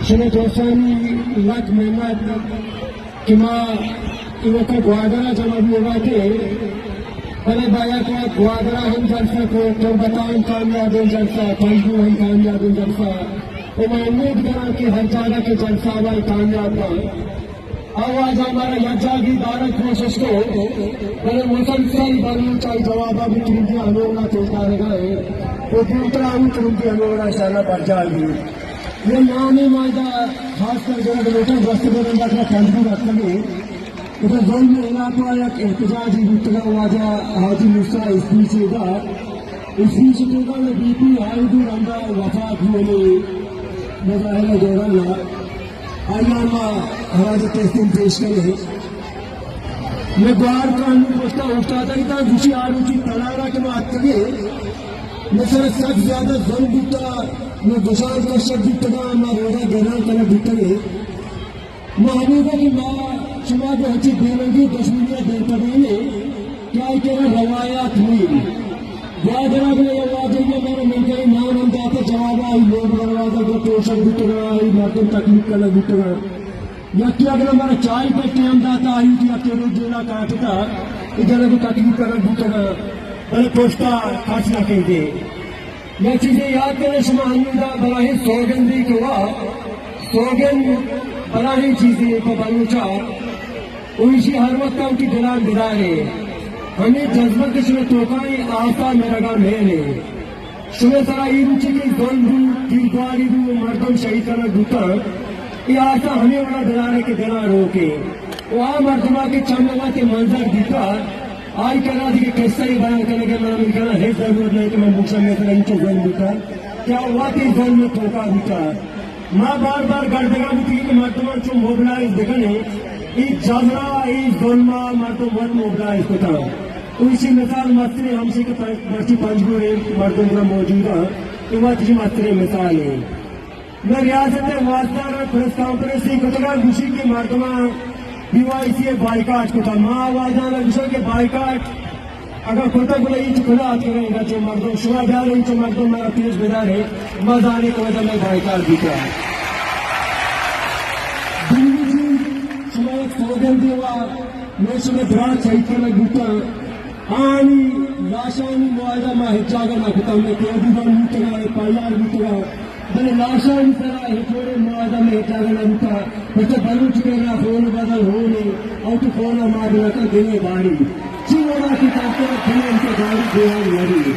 شنو دوستانی لک محمد کہ ماں کو گوادرا جمع ہوگا تھے بڑے بایا کو گوادرا ہم جلسہ کو تو بتاؤں کامیاب جلسہ پنجو ہم کامیاب جلسہ تو میں امید کرا کہ ہر جگہ کے جلسہ والا کامیاب ہو آواز ہمارا یجاگی دارت کوشش کو بڑے مسلسل بنو چاہیے جواب ابھی ترنتی انوڑا چلتا رہے گا وہ دوسرا ہم ترنتی انوڑا انشاءاللہ بڑھ جائے گی یہ نامی معاہدہ خاص کر جو لوٹر بستے کو بندہ کا پنجو رکھتے ہیں ادھر ظلم علاقہ ایک احتجاجی گفتگو واجہ حاجی موسیٰ اسپیچ دا اسپیچ دیگا میں بی پی حائدو رندہ وفات ہوئے مظاہرہ جوڑانا آئیاما حراج تحسین پیش کرے میں گوار قانون پوچھتا افتادا ہی تھا گوشی آروچی تلارا کے بعد کبھی میں سر سخت زیادہ ظلم بیتا میں گشار کا شک بیتا گا میں روزہ گران کرنا بیتا گے میں حمیدہ کی ماں شما جو ہچی دیلنگی دشمنیاں دیتا گئے کیا کہنا روایات ہوئی گوادرہ کے لئے واجہ یہ میرے ملکہ نام ہم داتے جواب آئی لوگ دروازہ کو توشک بیتا گا آئی مردم تکلیف کرنا بیتا گا یا کیا اگر ہمارا چائے پہ ٹیم داتا آئی تھی اکیلے جیلا کاٹتا ادھر کو تکلیف کرنا بیتا گا بلے پوچھتا خرچ نہ کہیں دے یہ چیزیں یاد کرنے شما حمیدہ بلاہی سوگن دی کوا سوگن بلاہی چیزیں کو بلوچا اویشی ہر وقت ان کی دلان دلارے ہمیں جذبت کے شما توقعی آسا میرگا میرے شما سرا ای روچی کی ظلم دو دیدواری دو مردم شہید کرنا دوتا یہ آسا ہمیں وڑا دلارے کے دلان روکے وہاں مردمہ کے چمنگا کے منظر دیتا آئی کہنا تھی کہ قصہ ہی بیان کرنے کے میں نے کہنا ہے ضرورت نہیں کہ میں موسیٰ میں سے انچو ظلم دیتا کیا ہوا کہ ظلم میں توقع دیتا ماں بار بار گردگاہ بھی تھی کہ مردمان چون موبلائز دیکھنے ایک جبرہ ایک ظلمہ مردمان موبلائز کو تھا اسی مثال مستری ہم سے کہ برچی پنجگو ہے مردم کا موجودہ کہ وہ تجھے مستری مثال ہے میں ریاست واسطہ پریس کانفرنسی کتگاہ گوشی کے مردمان بیوائیسی بائیکاٹ کو تھا ماں آوازاں لگشو کے بائیکاٹ اگر کتا بلے ہی چکلا آت کریں گا جو مردم شما جا رہے ہیں جو مردم میرا پیش بیدار ہے مزانے کو وجہ میں بائیکاٹ بھی کیا دنگی جی شما ایک سوگن دیوا میں شما درات شہید کرنا گوتا آنی لاشانی معاہدہ ماں حجاگا نہ کتا میں قیدی بن ہوتا ہے پائیار ہوتا ہے بلے لاشانی طرح ہٹوڑے معاہدہ میں حجاگا نہ ہوتا بچہ بلو چکے گا فون بدل ہونے اور تو فون مار لکا دینے باری چیزا کی طاقتہ کھنے ان کے گاڑی دیوان لگی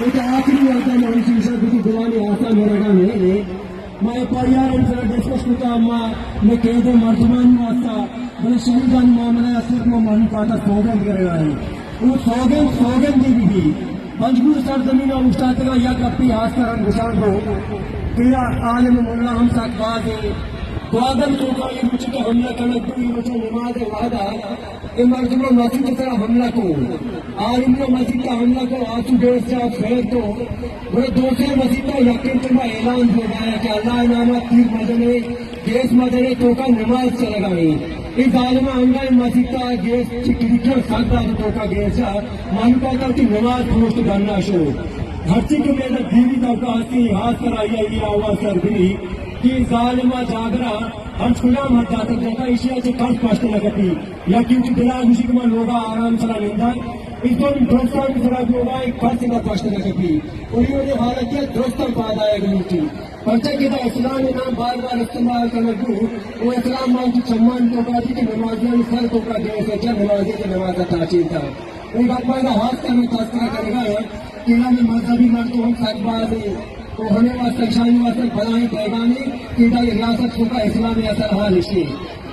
تو آخری وقتا میں اسی شاہ کسی دوانی آسا مرگا میں میں پائیار ان سے ڈسکس کتا ماں میں قید مردمان واسطہ بلے شہیدان معاملہ صرف میں مانی پاتا سوگن کر رہا ہے وہ سوگن دی بھی مجبور سرزمین اور استاد کا یک اپنی ہاتھ کرن گشان کو تیرا عالم مولا ہم ساتھ بات ہے وعدم تو کا یہ مجھے کہ حملہ کرنا تو یہ مجھے نماز وعدہ کہ مردم مسجد کی طرح حملہ کو عالم مسجد کا حملہ کو آسو دیر سے خیر تو وہ دوسرے مسجد کا یقین تو اعلان ہو گیا کہ اللہ انعامات تیر مدنے گیس مدنے تو کا نماز چلے گا نہیں اس عالم ہمارے مسجد کا گیس چکریکر سکتا تو کا گیس معلوم پاتا کہ نماز پوسٹ کرنا شو ہرچی کے میدہ دیوی تو کا ہستی ہاتھ کر آئی آئی آواز کر دی کہ ظالمہ جاگرہ ہم خلام ہٹ جاتا دیکھا اشیاء سے کارس پاشتے لگتی یا کیونکہ دلال گوشی کے من لوگا آرام سلا لیندہ اس دون درستان کی طرح لوگا ایک کارس سے پاشتے لگتی انہوں نے حالت کیا درستان پادا ہے گلوٹی پرچہ کہتا اسلام نام بار بار استعمال کرنے کو وہ اسلام مان کی چمان تو کا تھی کہ نمازیاں سر تو کا گئے سے جب نمازی کے نماز کا تاچین تھا ایک اپنا کا ہاتھ کرنے تذکرہ کرے گا ہے کہ ہمیں مذہبی مردوں ہم ساتھ باز ہیں تو ہمیں واسطہ شانی واسطہ بنائی پیغامی کہ ریاست کو کا اسلامی اثر حال اشی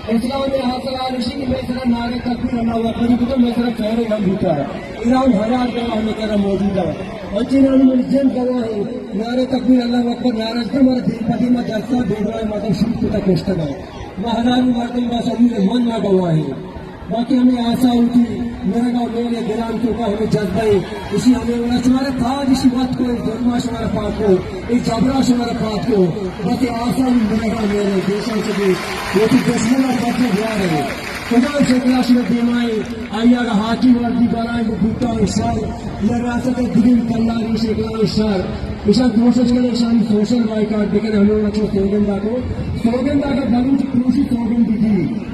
اسلامی حاصل حال اشی کہ میں صرف نعرہ تکبیر اللہ وقتی کو تو میں صرف پہرے ہم بھوتا ہے ایران ہزار جگہ ہمیں کہنا موجود ہے اور چینانی میں جن گواہ ہے نعرہ تکبیر اللہ وقت نعرہ جب ہمارا دین پتی میں جلسہ بیدرائی مطلب شروع کو تک کشتا ہے میں ہزاری مردم بس ابھی من نہ گواہ ہے باقی ہمیں آسا ہوتی میرے گاؤں میرے گرام کو کا ہمیں جذبہ ہے اسی ہمیں وہاں شمارے تھاج اسی وقت کو ایک ظلمہ شمارے پاک کو ایک جبرہ شمارے پاک کو بس آسا ہی میرے گاؤں میرے دیشان سے بھی یہ تو دشمنہ بچے ہوا رہے Kadar çekilaşını demay, ayyaga hakim vardı baran butta işar, ya rasate digin kallar işekla işar. İşar koşuş kare işar sosyal boycott diken hamle ço slogan da baluch krushi slogan didi.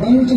baluch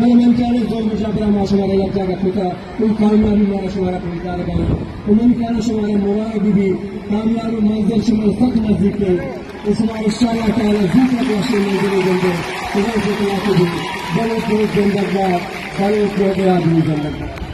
بل من كان الزوج مجابرا مع شمال يرجع فتا كل كامل مع شمال فتا رجعنا ومن كان شمال مواعيد بي كامل منزل شمال فق نزدیک اسمع ان شاء الله تعالى ذكر رسول الله جل جلاله اذا ذكر الله بل في جنة الله بل في جنة الله